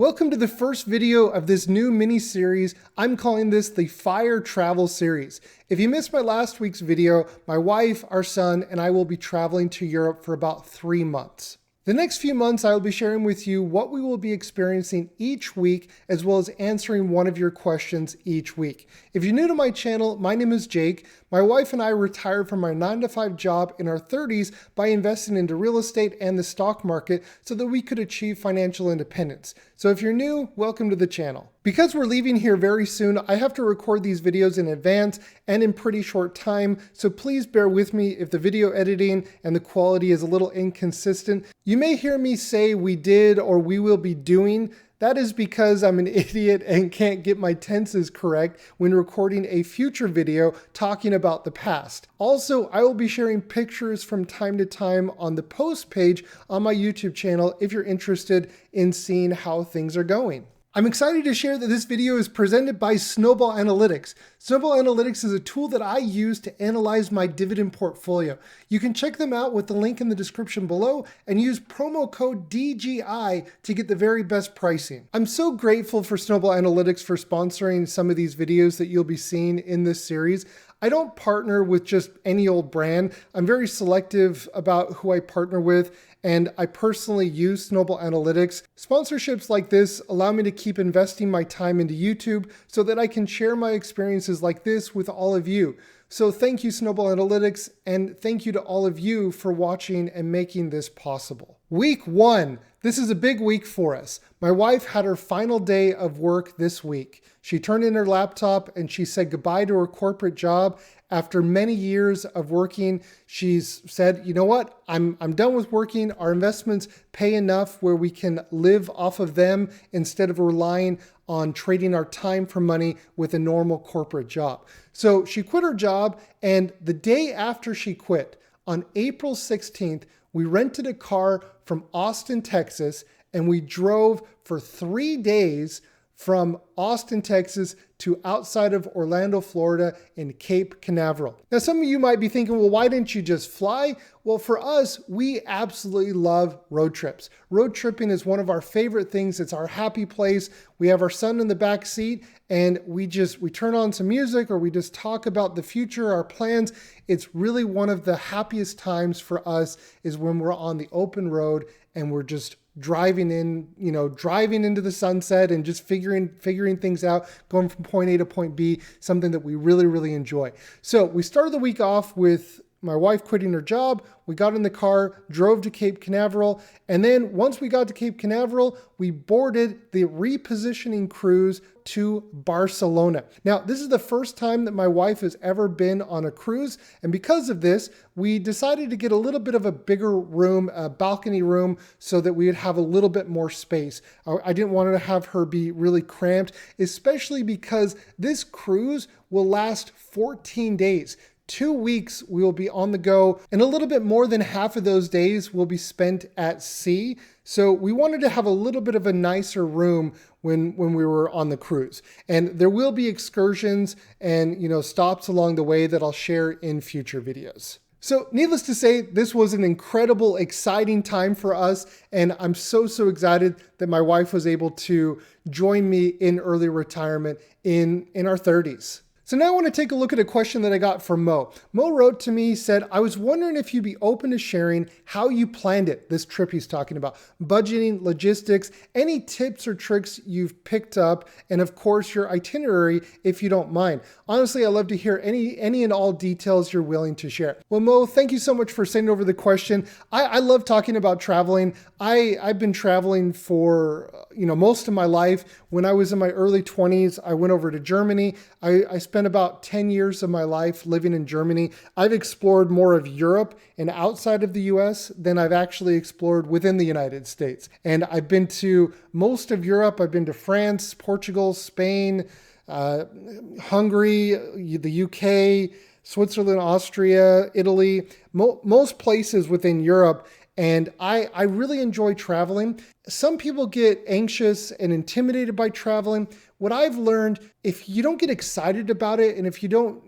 Welcome to the first video of this new mini-series. I'm calling this the F.I.R.E travel series. If you missed my last week's video, my wife, our son, and I will be traveling to Europe for about 3 months. The next few months, I will be sharing with you what we will be experiencing each week, as well as answering one of your questions each week. If you're new to my channel, my name is Jake. My wife and I retired from our 9-to-5 job in our 30s by investing into real estate and the stock market so that we could achieve financial independence. So if you're new, welcome to the channel. Because we're leaving here very soon, I have to record these videos in advance and in pretty short time, so please bear with me if the video editing and the quality is a little inconsistent. You may hear me say we did or we will be doing. That is because I'm an idiot and can't get my tenses correct when recording a future video talking about the past. Also, I will be sharing pictures from time to time on the post page on my YouTube channel if you're interested in seeing how things are going. I'm excited to share that this video is presented by Snowball Analytics. Snowball Analytics is a tool that I use to analyze my dividend portfolio. You can check them out with the link in the description below and use promo code DGI to get the very best pricing. I'm so grateful for Snowball Analytics for sponsoring some of these videos that you'll be seeing in this series. I don't partner with just any old brand. I'm very selective about who I partner with, and I personally use Snowball Analytics. Sponsorships like this allow me to keep investing my time into YouTube so that I can share my experiences like this with all of you. So thank you, Snowball Analytics, and thank you to all of you for watching and making this possible. Week 1. This is a big week for us. My wife had her final day of work this week. She turned in her laptop and she said goodbye to her corporate job. After many years of working, she's said, you know what, I'm done with working. Our investments pay enough where we can live off of them instead of relying on trading our time for money with a normal corporate job. So she quit her job, and the day after she quit, on April 16th, we rented a car from Austin, Texas, and we drove for 3 days from Austin, Texas to outside of Orlando, Florida in Cape Canaveral. Now, some of you might be thinking, well, why didn't you just fly? Well, for us, we absolutely love road trips. Road tripping is one of our favorite things. It's our happy place. We have our son in the back seat and we turn on some music or we just talk about the future, our plans. It's really one of the happiest times for us is when we're on the open road and we're just driving into the sunset and just figuring things out, going from point A to point B, something that we really, really enjoy. So we started the week off with my wife quitting her job. We got in the car, drove to Cape Canaveral, and then once we got to Cape Canaveral, we boarded the repositioning cruise to Barcelona. Now, this is the first time that my wife has ever been on a cruise, and because of this, we decided to get a little bit of a bigger room, a balcony room, so that we would have a little bit more space. I didn't want to have her be really cramped, especially because this cruise will last 14 days. 2 weeks we will be on the go, and a little bit more than half of those days will be spent at sea. So we wanted to have a little bit of a nicer room when we were on the cruise. And there will be excursions and stops along the way that I'll share in future videos. So needless to say, this was an incredible, exciting time for us. And I'm so excited that my wife was able to join me in early retirement in our 30s. So now I want to take a look at a question that I got from Mo. Mo wrote to me, said, I was wondering if you'd be open to sharing how you planned it, this trip he's talking about, budgeting, logistics, any tips or tricks you've picked up, and of course your itinerary if you don't mind. Honestly, I'd love to hear any and all details you're willing to share. Well, Mo, thank you so much for sending over the question. I love talking about traveling. I've been traveling for most of my life. When I was in my early 20s, I went over to Germany. I spent about 10 years of my life living in Germany. I've explored more of Europe and outside of the US than I've actually explored within the United States. And I've been to most of Europe. I've been to France, Portugal, Spain, Hungary, the UK, Switzerland, Austria, Italy, most places within Europe. And I really enjoy traveling. Some people get anxious and intimidated by traveling. What I've learned, if you don't get excited about it, and if you don't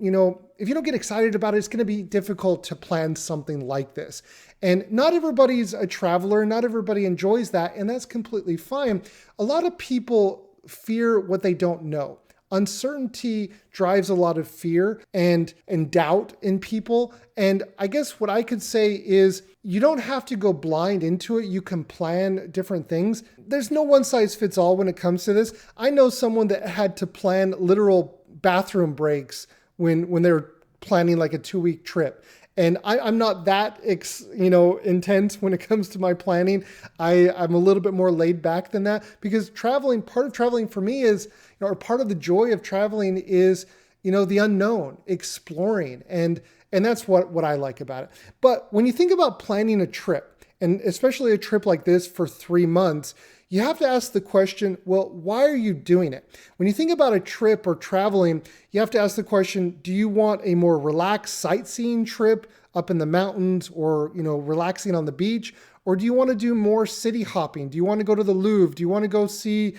get excited about it, it's going to be difficult to plan something like this. And not everybody's a traveler, not everybody enjoys that, and that's completely fine. A lot of people fear what they don't know. Uncertainty drives a lot of fear and doubt in people. And I guess what I could say is you don't have to go blind into it. You can plan different things. There's no one size fits all when it comes to this. I know someone that had to plan literal bathroom breaks when they were planning like a 2-week trip. And I'm not that intense when it comes to my planning. I'm a little bit more laid back than that, because part of traveling for me is, or part of the joy of traveling is, the unknown, exploring. And that's what I like about it. But when you think about planning a trip, and especially a trip like this for 3 months, you have to ask the question, well, why are you doing it? When you think about a trip or traveling, you have to ask the question, do you want a more relaxed sightseeing trip up in the mountains or, relaxing on the beach? Or do you want to do more city hopping? Do you want to go to the Louvre? Do you want to go see,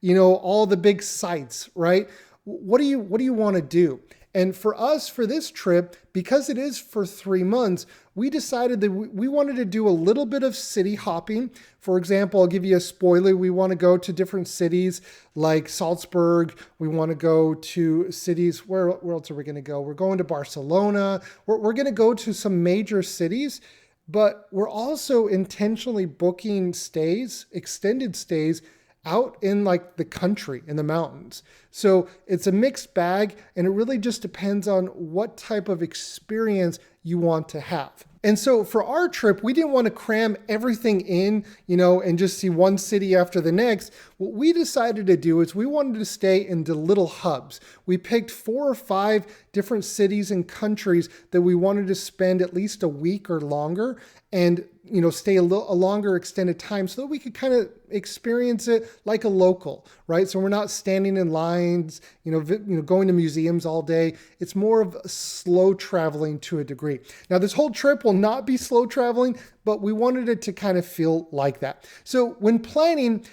all the big sites, right? What do you want to do? And for us, for this trip, because it is for 3 months, we decided that we wanted to do a little bit of city hopping. For example, I'll give you a spoiler. We want to go to different cities like Salzburg. We want to go to cities, where else are we going to go? We're going to Barcelona. We're going to go to some major cities, but we're also intentionally booking stays, extended stays, out in like the country, in the mountains. So it's a mixed bag, and it really just depends on what type of experience you want to have. And so for our trip, we didn't want to cram everything in, and just see one city after the next. What we decided to do is we wanted to stay in the little hubs. We picked 4 or 5 different cities and countries that we wanted to spend at least a week or longer, and stay a longer extended time, so that we could kind of experience it like a local, right? So we're not standing in lines, going to museums all day. It's more of slow traveling to a degree. Now, this whole trip will not be slow traveling, but we wanted it to kind of feel like that. So when planning,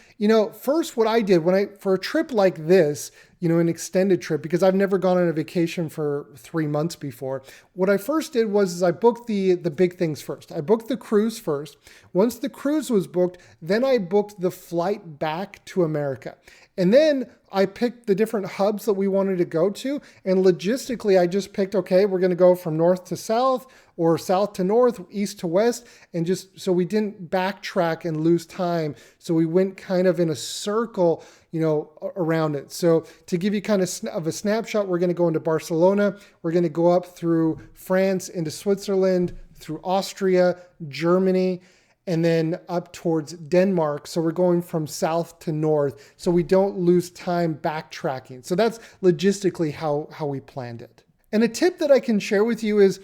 first what I did for a trip like this, an extended trip, because I've never gone on a vacation for 3 months before. What I first did was I booked the big things first. I booked the cruise first. Once the cruise was booked, then I booked the flight back to America. And then I picked the different hubs that we wanted to go to. And logistically, I just picked, okay, we're going to go from north to south, or south to north, east to west, and just so we didn't backtrack and lose time. So we went kind of in a circle, around it. So to give you kind of a snapshot, we're going to go into Barcelona. We're going to go up through France into Switzerland, through Austria, Germany, and then up towards Denmark. So we're going from south to north, so we don't lose time backtracking. So that's logistically how we planned it. And a tip that I can share with you is,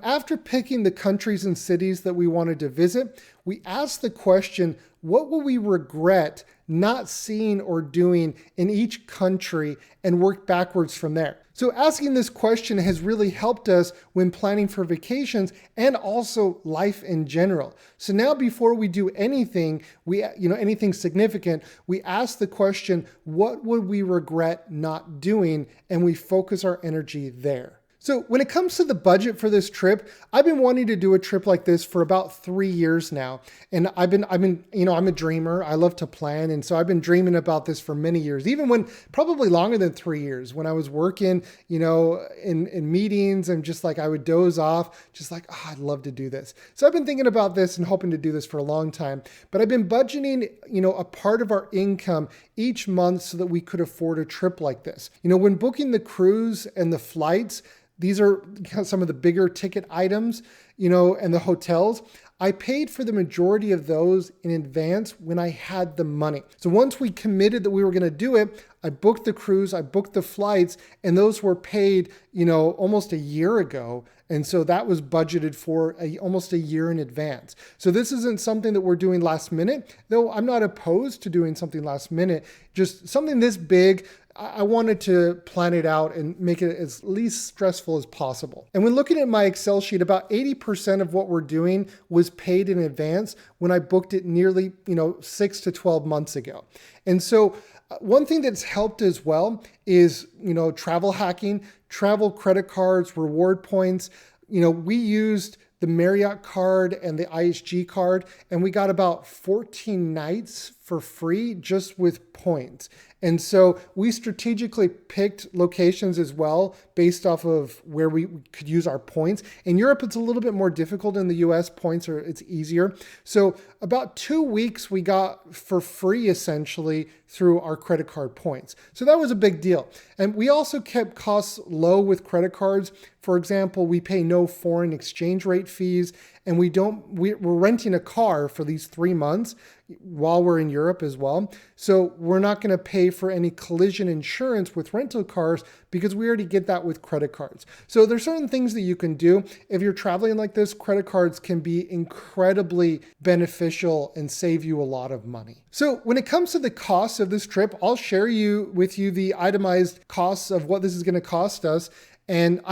after picking the countries and cities that we wanted to visit, we asked the question, what will we regret not seeing or doing in each country, and work backwards from there? So asking this question has really helped us when planning for vacations and also life in general. So now before we do anything, anything significant, we ask the question, what would we regret not doing? And we focus our energy there. So when it comes to the budget for this trip, I've been wanting to do a trip like this for about 3 years now. And I'm a dreamer. I love to plan. And so I've been dreaming about this for many years, even when probably longer than 3 years, when I was working, in meetings, and just like I would doze off, just like, I'd love to do this. So I've been thinking about this and hoping to do this for a long time, but I've been budgeting, a part of our income each month so that we could afford a trip like this. When booking the cruise and the flights, these are some of the bigger ticket items, and the hotels. I paid for the majority of those in advance when I had the money. So once we committed that we were going to do it, I booked the cruise, I booked the flights, and those were paid, almost a year ago. And so that was budgeted for almost a year in advance. So this isn't something that we're doing last minute, though I'm not opposed to doing something last minute. Just something this big, I wanted to plan it out and make it as least stressful as possible. And when looking at my Excel sheet, about 80% of what we're doing was paid in advance when I booked it nearly, 6 to 12 months ago. And so one thing that's helped as well is, travel hacking, travel credit cards, reward points. We used the Marriott card and the IHG card, and we got about 14 nights for free just with points. And so we strategically picked locations as well based off of where we could use our points. In Europe, it's a little bit more difficult. In the US, it's easier. So about 2 weeks we got for free essentially through our credit card points. So that was a big deal. And we also kept costs low with credit cards. For example, we pay no foreign exchange rate fees, and we're renting a car for these 3 months while we're in Europe as well. So we're not going to pay for any collision insurance with rental cars because we already get that with credit cards. So there's certain things that you can do. If you're traveling like this, credit cards can be incredibly beneficial and save you a lot of money. So when it comes to the cost of this trip, I'll share with you the itemized costs of what this is going to cost us. And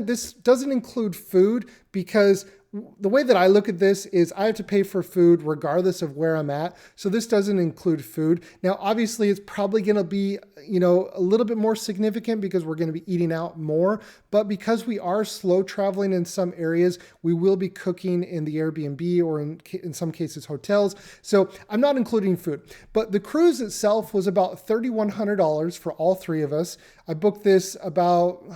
this doesn't include food, because the way that I look at this is I have to pay for food regardless of where I'm at. So this doesn't include food. Now, obviously, it's probably going to be, a little bit more significant because we're going to be eating out more. But because we are slow traveling in some areas, we will be cooking in the Airbnb or in some cases hotels. So I'm not including food. But the cruise itself was about $3,100 for all three of us. I booked this about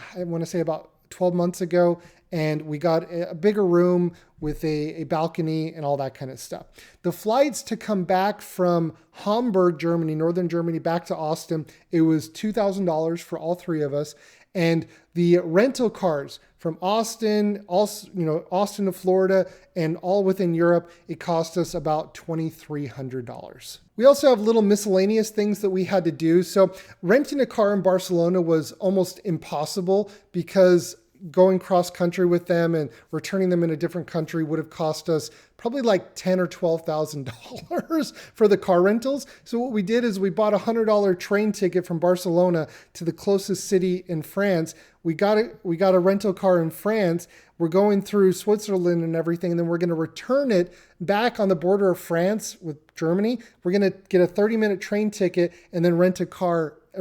12 months ago. And we got a bigger room with a balcony and all that kind of stuff. The flights to come back from Hamburg, Germany, northern Germany, back to Austin, it was $2,000 for all three of us. And the rental cars from Austin, Austin to Florida, and all within Europe, it cost us about $2,300. We also have little miscellaneous things that we had to do. So renting a car in Barcelona was almost impossible because going cross country with them and returning them in a different country would have cost us probably like $10,000 or $12,000 for the car rentals. So what we did is we bought a $100 train ticket from Barcelona to the closest city in France. We got a rental car in France. We're going through Switzerland and everything, and then we're going to return it back on the border of France with Germany. We're going to get a 30-minute train ticket and then rent a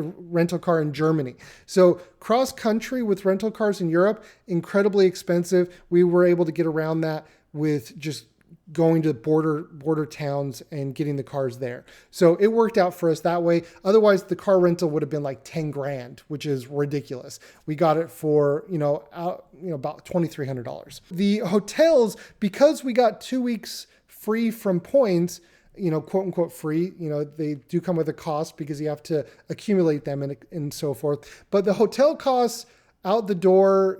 rental car in Germany. So cross country with rental cars in Europe, incredibly expensive. We were able to get around that with just going to border towns and getting the cars there. So it worked out for us that way. Otherwise, the car rental would have been like 10 grand, which is ridiculous. We got it for, about $2,300. The hotels, because we got 2 weeks free from points, quote unquote free, they do come with a cost because you have to accumulate them and so forth. But the hotel costs out the door,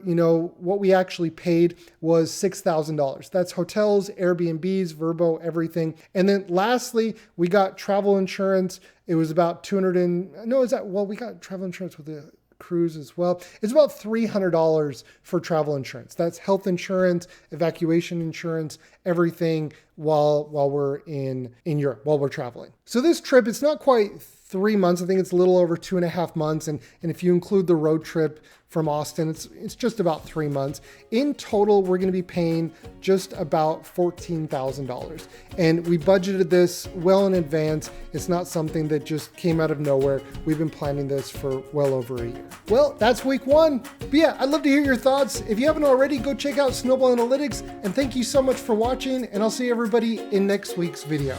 what we actually paid was $6,000. That's hotels, Airbnbs, Vrbo, everything. And then lastly, we got travel insurance. It was about we got travel insurance with the cruise as well. It's about $300 for travel insurance. That's health insurance, evacuation insurance, everything while we're in Europe, while we're traveling. So this trip, it's not quite 3 months. I think it's a little over 2.5 months. And if you include the road trip from Austin, it's just about 3 months. In total, we're going to be paying just about $14,000. And we budgeted this well in advance. It's not something that just came out of nowhere. We've been planning this for well over a year. Well, that's week one. But yeah, I'd love to hear your thoughts. If you haven't already, go check out Snowball Analytics. And thank you so much for watching. And I'll see everybody in next week's video.